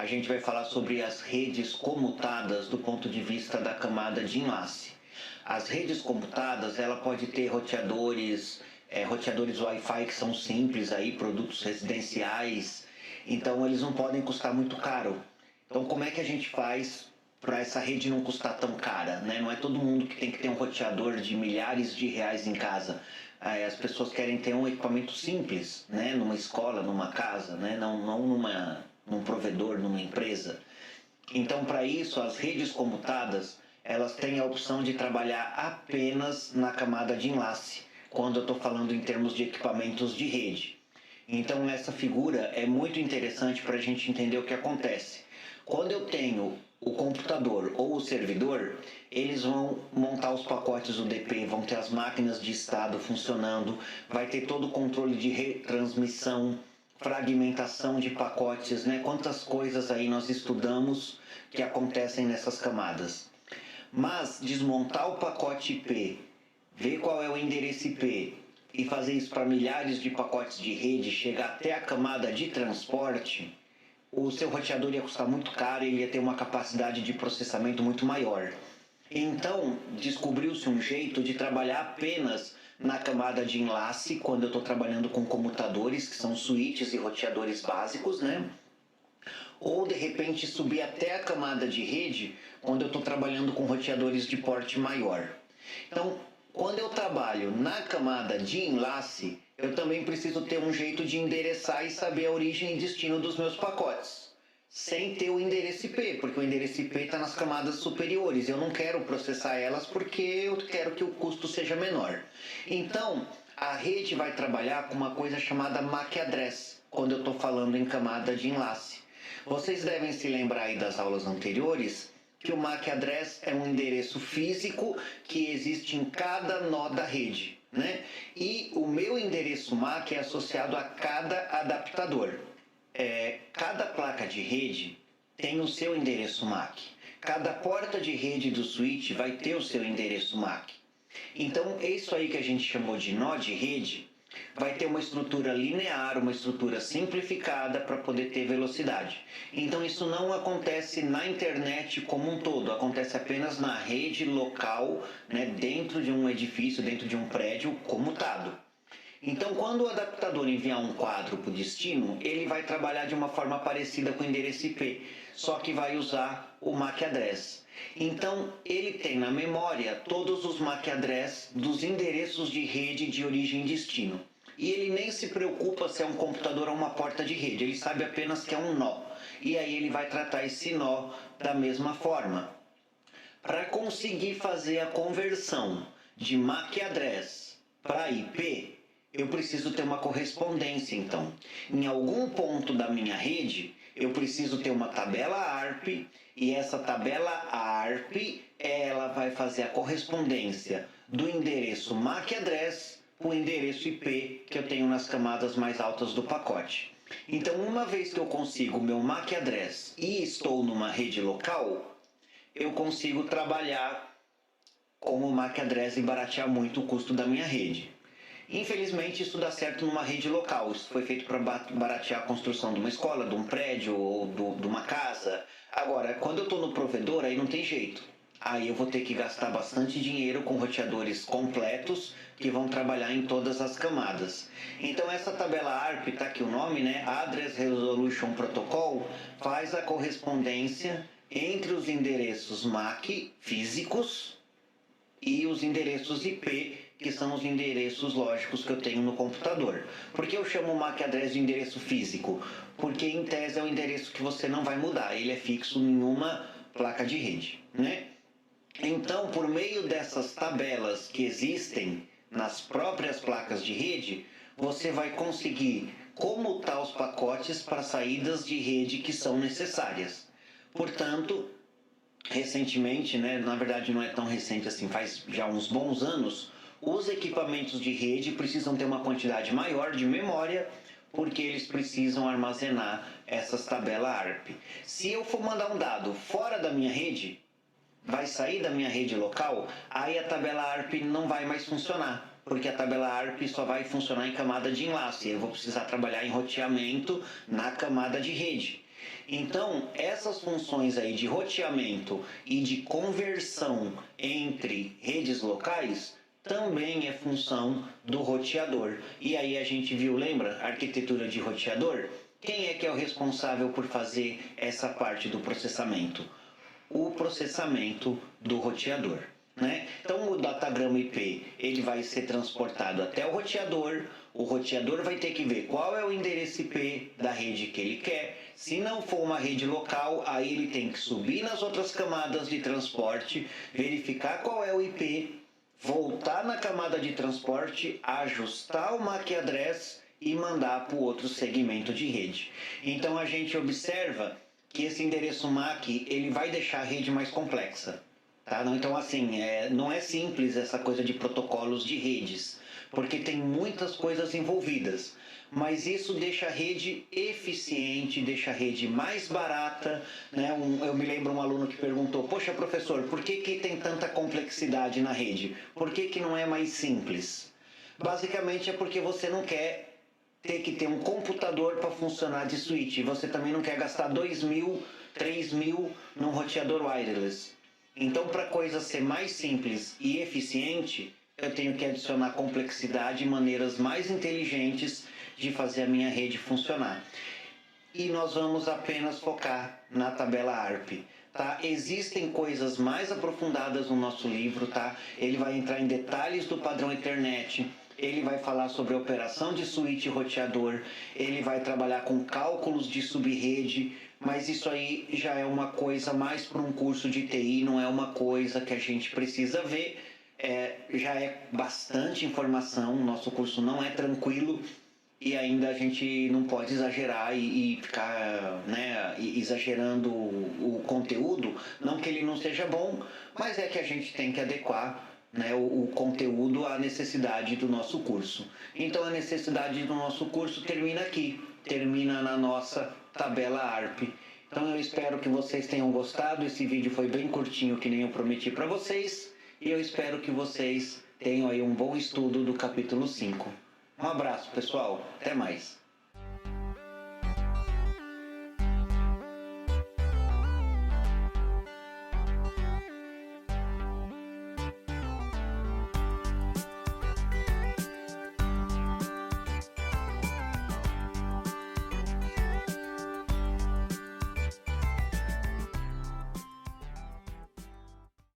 a gente vai falar sobre as redes comutadas do ponto de vista da camada de enlace. As redes comutadas, ela pode ter roteadores Wi-Fi que são simples, aí, produtos residenciais, então eles não podem custar muito caro. Então como é que a gente faz para essa rede não custar tão cara, né? Não é todo mundo que tem que ter um roteador de milhares de reais em casa. As pessoas querem ter um equipamento simples, né? Numa escola, numa casa, né? Não num provedor, numa empresa. Então, para isso, as redes comutadas, elas têm a opção de trabalhar apenas na camada de enlace, quando eu estou falando em termos de equipamentos de rede. Então, essa figura é muito interessante para a gente entender o que acontece. Quando eu tenho o computador ou o servidor, eles vão montar os pacotes UDP, vão ter as máquinas de estado funcionando, vai ter todo o controle de retransmissão, fragmentação de pacotes, né? Quantas coisas aí nós estudamos que acontecem nessas camadas. Mas desmontar o pacote IP, ver qual é o endereço IP e fazer isso para milhares de pacotes de rede, chegar até a camada de transporte, o seu roteador ia custar muito caro e ele ia ter uma capacidade de processamento muito maior. Então, descobriu-se um jeito de trabalhar apenas na camada de enlace, quando eu estou trabalhando com comutadores, que são switches e roteadores básicos, né? Ou, de repente, subir até a camada de rede, quando eu estou trabalhando com roteadores de porte maior. Então, quando eu trabalho na camada de enlace, eu também preciso ter um jeito de endereçar e saber a origem e destino dos meus pacotes, sem ter o endereço IP, porque o endereço IP está nas camadas superiores. Eu não quero processar elas porque eu quero que o custo seja menor. Então, a rede vai trabalhar com uma coisa chamada MAC address, quando eu estou falando em camada de enlace. Vocês devem se lembrar aí das aulas anteriores que o MAC address é um endereço físico que existe em cada nó da rede, né? E o meu endereço MAC é associado a cada adaptador. Cada placa de rede tem o seu endereço MAC. Cada porta de rede do switch vai ter o seu endereço MAC. Então, isso aí que a gente chamou de nó de rede vai ter uma estrutura linear, uma estrutura simplificada para poder ter velocidade. Então isso não acontece na internet como um todo, acontece apenas na rede local, né, dentro de um edifício, dentro de um prédio comutado. Então, quando o adaptador enviar um quadro para o destino, ele vai trabalhar de uma forma parecida com o endereço IP, só que vai usar o MAC address. Então, ele tem na memória todos os MAC address dos endereços de rede de origem e destino. E ele nem se preocupa se é um computador ou uma porta de rede, ele sabe apenas que é um nó. E aí ele vai tratar esse nó da mesma forma. Para conseguir fazer a conversão de MAC address para IP, eu preciso ter uma correspondência, então. Em algum ponto da minha rede, eu preciso ter uma tabela ARP, e essa tabela ARP, ela vai fazer a correspondência do endereço MAC address para o endereço IP que eu tenho nas camadas mais altas do pacote. Então, uma vez que eu consigo o meu MAC address e estou numa rede local, eu consigo trabalhar com o MAC address e baratear muito o custo da minha rede. Infelizmente, isso dá certo numa rede local. Isso foi feito para baratear a construção de uma escola, de um prédio ou de uma casa. Agora, quando eu estou no provedor, aí não tem jeito. Aí eu vou ter que gastar bastante dinheiro com roteadores completos que vão trabalhar em todas as camadas. Então essa tabela ARP, está aqui o nome, né? Address Resolution Protocol, faz a correspondência entre os endereços MAC físicos e os endereços IP, que são os endereços lógicos que eu tenho no computador. Por que eu chamo o MAC address de endereço físico? Porque em tese é o endereço que você não vai mudar, ele é fixo em uma placa de rede, né? Então, por meio dessas tabelas que existem nas próprias placas de rede, você vai conseguir comutar os pacotes para saídas de rede que são necessárias. Portanto, recentemente, né, na verdade não é tão recente assim, faz já uns bons anos, os equipamentos de rede precisam ter uma quantidade maior de memória, porque eles precisam armazenar essas tabelas ARP. Se eu for mandar um dado fora da minha rede, vai sair da minha rede local, aí a tabela ARP não vai mais funcionar, porque a tabela ARP só vai funcionar em camada de enlace. Eu vou precisar trabalhar em roteamento na camada de rede. Então, essas funções aí de roteamento e de conversão entre redes locais também é função do roteador. E aí a gente viu, lembra? Arquitetura de roteador? Quem é que é o responsável por fazer essa parte do processamento? O processamento do roteador. Né? Então o datagrama IP ele vai ser transportado até o roteador vai ter que ver qual é o endereço IP da rede que ele quer. Se não for uma rede local, aí ele tem que subir nas outras camadas de transporte, verificar qual é o IP, voltar na camada de transporte, ajustar o MAC address e mandar para o outro segmento de rede. Então a gente observa que esse endereço MAC ele vai deixar a rede mais complexa. Tá? Então, assim, não é simples essa coisa de protocolos de redes, porque tem muitas coisas envolvidas. Mas isso deixa a rede eficiente, deixa a rede mais barata. Né? Eu me lembro um aluno que perguntou, poxa, professor, por que tem tanta complexidade na rede? Por que não é mais simples? Basicamente é porque você não quer ter que ter um computador para funcionar de switch. Você também não quer gastar 2.000, 3.000 num roteador wireless. Então, para a coisa ser mais simples e eficiente, eu tenho que adicionar complexidade e maneiras mais inteligentes de fazer a minha rede funcionar. E nós vamos apenas focar na tabela ARP. Tá? Existem coisas mais aprofundadas no nosso livro, tá? Ele vai entrar em detalhes do padrão Ethernet, ele vai falar sobre a operação de switch roteador, ele vai trabalhar com cálculos de subrede, mas isso aí já é uma coisa mais para um curso de TI, não é uma coisa que a gente precisa ver. Já é bastante informação, nosso curso não é tranquilo e ainda a gente não pode exagerar e ficar exagerando o conteúdo, não que ele não seja bom, mas é que a gente tem que adequar o conteúdo à necessidade do nosso curso. Então a necessidade do nosso curso termina aqui, termina na nossa tabela ARP. Então eu espero que vocês tenham gostado, esse vídeo foi bem curtinho que nem eu prometi para vocês, e eu espero que vocês tenham aí um bom estudo do capítulo 5. Um abraço pessoal, até mais!